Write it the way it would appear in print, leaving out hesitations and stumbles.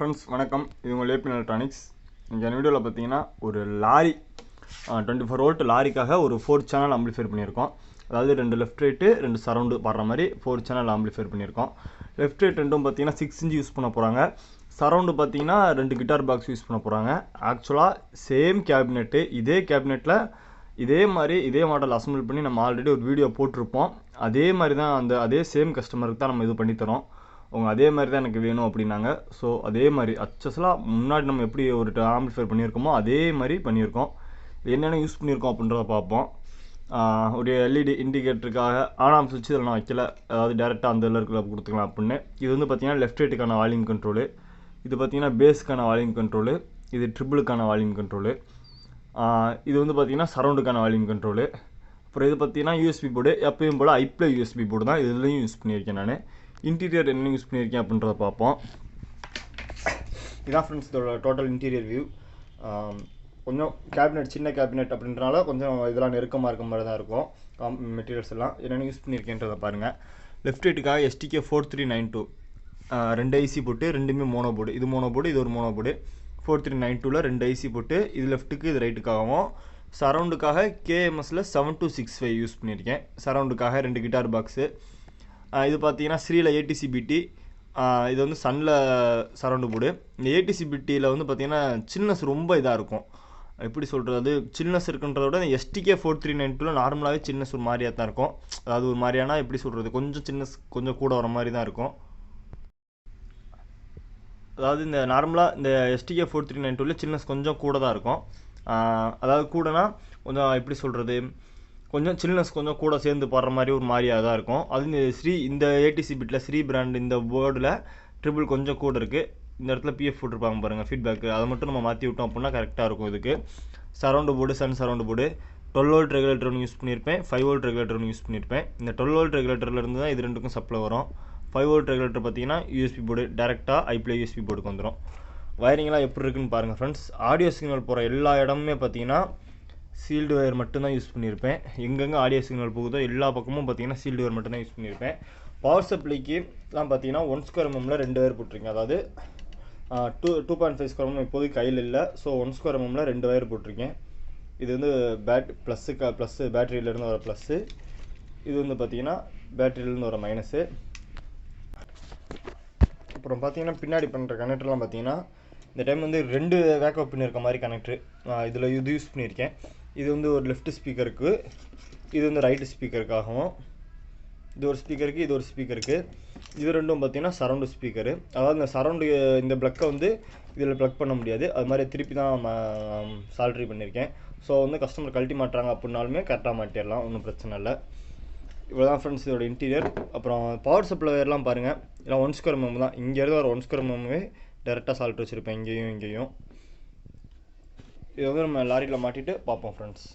Friends வணக்கம், இது உங்கள் ஏபி எலக்ட்ரானிக்ஸ். இந்த வீடியோவில் பார்த்தீங்கன்னா ஒரு லாரி 24 வோல்ட் லாரிக்காக ஒரு 4 சேனல் ஆம்பிளிஃபைர் பண்ணியிருக்கோம். அதாவது 2 லெஃப்ட் ரைட்டு 2 சரௌண்டு பாடுற மாதிரி 4 சேனல் ஆம்பிளிஃபைர் பண்ணியிருக்கோம். லெஃப்ட் ரைட் ரெண்டும் பார்த்தீங்கன்னா 6 இன்ச் யூஸ் பண்ண போகிறாங்க. சரௌண்டு பார்த்தீங்கன்னா 2 கிட்டார் பாக்ஸ் யூஸ் பண்ண போகிறாங்க. ஆக்சுவலாக சேம் கேபினெட்டு, இதே கேபினெட்டில் இதே மாதிரி இதே மாடல் அசம்பிள் பண்ணி நம்ம ஆல்ரெடி ஒரு வீடியோ போட்டிருப்போம். அதே மாதிரி தான் அதே சேம் கஸ்டமருக்கு தான் நம்ம இது பண்ணித்தரோம். அவங்க அதே மாதிரி தான் எனக்கு வேணும் அப்படின்னாங்க. ஸோ அதே மாதிரி அச்சஸ்லாம் முன்னாடி நம்ம எப்படி ஒரு ஆம்பிளிஃபைர் பண்ணியிருக்கோமோ அதே மாதிரி பண்ணியிருக்கோம். என்னென்ன யூஸ் பண்ணியிருக்கோம் அப்படின்றத பார்ப்போம். ஒரு எல்இடி இண்டிகேட்டருக்காக ஆன் சுவிட்ச் இதில் நான் வைக்கல, அதாவது டேரெக்டாக அந்த இருக்கிற கொடுத்துக்கலாம் அப்படின்னு. இது வந்து பார்த்திங்கன்னா லெஃப்ட் ரைட்டுக்கான வால்யூம் கண்ட்ரோலு, இது பார்த்திங்கன்னா பேஸுக்கான வால்யூம் கண்ட்ரோலு, இது ட்ரிபிளுக்கான வால்யூம் கண்ட்ரோலு, இது வந்து பார்த்திங்கன்னா சரௌண்டுக்கான வால்யூம் கண்ட்ரோலு. அப்புறம் இது பார்த்திங்கன்னா யூஎஸ்பி போர்டு, எப்பயும் போல் ஐப்ளே யூஎஸ்பி போர்டு தான் இதுலேயும் யூஸ் பண்ணியிருக்கேன் நான். இன்டீரியர் என்ன யூஸ் பண்ணியிருக்கேன் அப்படின்றத பார்ப்போம். இதான் ஃப்ரெண்ட்ஸ் இதோட டோட்டல் இன்டீரியர் வியூ. கொஞ்சம் கேபினெட் சின்ன கேபினெட் அப்படின்றனால கொஞ்சம் இதெல்லாம் நெருக்கமாக இருக்க மாதிரி தான் இருக்கும். மெட்டீரியல்ஸ் எல்லாம் என்னென்ன யூஸ் பண்ணியிருக்கேன்றதை பாருங்கள். லெஃப்ட் ரைட்டுக்காக STK 4392 2 ஐசி போட்டு, ரெண்டுமே மோனோ போர்டு. இது மோனோ போர்டு, இது ஒரு மோனோ போர்டு. 4392ல் 2 ஐசி போட்டு, இது லெஃப்ட்டுக்கு இது ரைட்டுக்காகவும். சரௌண்டுக்காக KMSல 7265 யூஸ் பண்ணியிருக்கேன். சரௌண்டுக்காக 2 கிட்டார் பாக்ஸு. இது பார்த்தீங்கன்னா ஸ்ரீல ATCBT, இது வந்து சன்னில் சரௌண்டு போர்டு. இந்த ATCBTயில் வந்து பார்த்திங்கன்னா சில்னஸ் ரொம்ப இதாக இருக்கும். எப்படி சொல்கிறது, சில்னஸ் இருக்குன்றத விட இந்த STK 4392ல் நார்மலாகவே சில்னஸ் ஒரு மாதிரியாக தான் இருக்கும். அதாவது ஒரு மாதிரியானா எப்படி சொல்கிறது, கொஞ்சம் சில்னஸ் கொஞ்சம் கூட வர மாதிரி தான் இருக்கும். அதாவது இந்த நார்மலாக இந்த STK 4392ல் சில்னஸ் கொஞ்சம் கூட தான் இருக்கும். அதாவது கூடனா கொஞ்சம் எப்படி சொல்கிறது, கொஞ்சம் சில்னஸ் கொஞ்சம் கூட சேர்ந்து பாடுற மாதிரி ஒரு மாதிரியாக தான் இருக்கும். அது இந்த ATCBTயில் ஸ்ரீ பிராண்ட் இந்த போர்டில் ட்ரிபிள் கொஞ்சம் கூட இருக்குது. இந்த இடத்துல PF போட்டிருப்பாங்க பாருங்கள், ஃபீட்பேக்கு. அதை மட்டும் நம்ம மாற்றி விட்டோம் அப்படின்னா கரெக்டாக இருக்கும். இதுக்கு சரௌண்டு போர்டு, சன் சரௌண்டு போர்டு, 12 வோல்ட் ரெகுலேட்டர் ஒன்று யூஸ் பண்ணியிருப்பேன், 5 வோல்ட் ரெகுலேட்டர் ஒன்று யூஸ் பண்ணியிருப்பேன். இந்த 12 வோல்ட் ரெகுலேட்டர்லேருந்து தான் இது ரெண்டுக்கும் சப்ளை வரும். 5 வோல்ட் ரெகுலேட்டர் பார்த்தீங்கன்னா யூஎஸ்பி போர்டு, டேரெக்டாக ஐப்ளே யூஎஸ்பி போர்டுக்கு வந்துடும். வயரிங்லாம் எப்படி இருக்குன்னு பாருங்கள் ஃப்ரெண்ட்ஸ். ஆடியோ சிக்னல் போகிற எல்லா இடமுமே பார்த்தீங்கன்னா சீல்டு ஒயர் மட்டும்தான் யூஸ் பண்ணியிருப்பேன். எங்கெங்கே ஆடியோ சிக்னல் போகுதோ எல்லா பக்கமும் பார்த்தீங்கன்னா சீல்டு ஒயர் மட்டும்தான் யூஸ் பண்ணியிருப்பேன். பவர் சப்ளைக்குலாம் பார்த்தீங்கன்னா 1 ஸ்கொயர் எம்எம்மில் 2 ஒயர் போட்டிருக்கேன். அதாவது 2.5 ஸ்கொயர் எம்எம் இப்போதைக்கு கையில் இல்லை. ஸோ 1 ஸ்கொயர் எம்எம்மில் 2 ஒயர் போட்டிருக்கேன். இது வந்து ப்ளஸ்ஸு பேட்டரியிலேருந்து வர ப்ளஸ்ஸு, இது வந்து பார்த்தீங்கன்னா பேட்டரியிலேருந்து வர மைனஸு. அப்புறம் பார்த்தீங்கன்னா பின்னாடி பண்ணுற கனெக்டர்லாம் பார்த்தீங்கன்னா இந்த டைம் வந்து 2 வேக்கப் பின் இருக்க மாதிரி கனெக்டரு இதில் இது யூஸ் பண்ணியிருக்கேன். இது வந்து ஒரு லெஃப்ட் ஸ்பீக்கருக்கு, இது வந்து ரைட்டு ஸ்பீக்கருக்காகவும். இது ஒரு ஸ்பீக்கருக்கு, இது ஒரு ஸ்பீக்கருக்கு. இது ரெண்டும் பார்த்தீங்கன்னா சரௌண்டு ஸ்பீக்கரு. அதாவது இந்த சரௌண்டு இந்த ப்ளக்கை வந்து இதில் ப்ளக் பண்ண முடியாது, அது மாதிரி திருப்பி தான் சால்ட்ரி பண்ணியிருக்கேன். ஸோ வந்து கஸ்டமர் கழட்டி மாட்டுறாங்க அப்படின்னாலுமே கரெக்டாக மாட்டிடலாம், ஒன்றும் பிரச்சனை இல்லை. இவ்வளோ தான் ஃப்ரெண்ட்ஸ் இதோட இன்டீரியர். அப்புறம் பவர் சப்ளை ஒயர்லாம் பாருங்கள், இதெல்லாம் 1 ஸ்கொயர் எம்எம் தான். இங்கேருந்து ஒரு 1 ஸ்கொயர் எம்எம்மே டேரெக்டாக சால்ட் வச்சுருப்பேன், இங்கேயும் இங்கேயும். இது வந்து நம்ம லாரியில் மாட்டிட்டு பார்ப்போம் ஃப்ரெண்ட்ஸ்.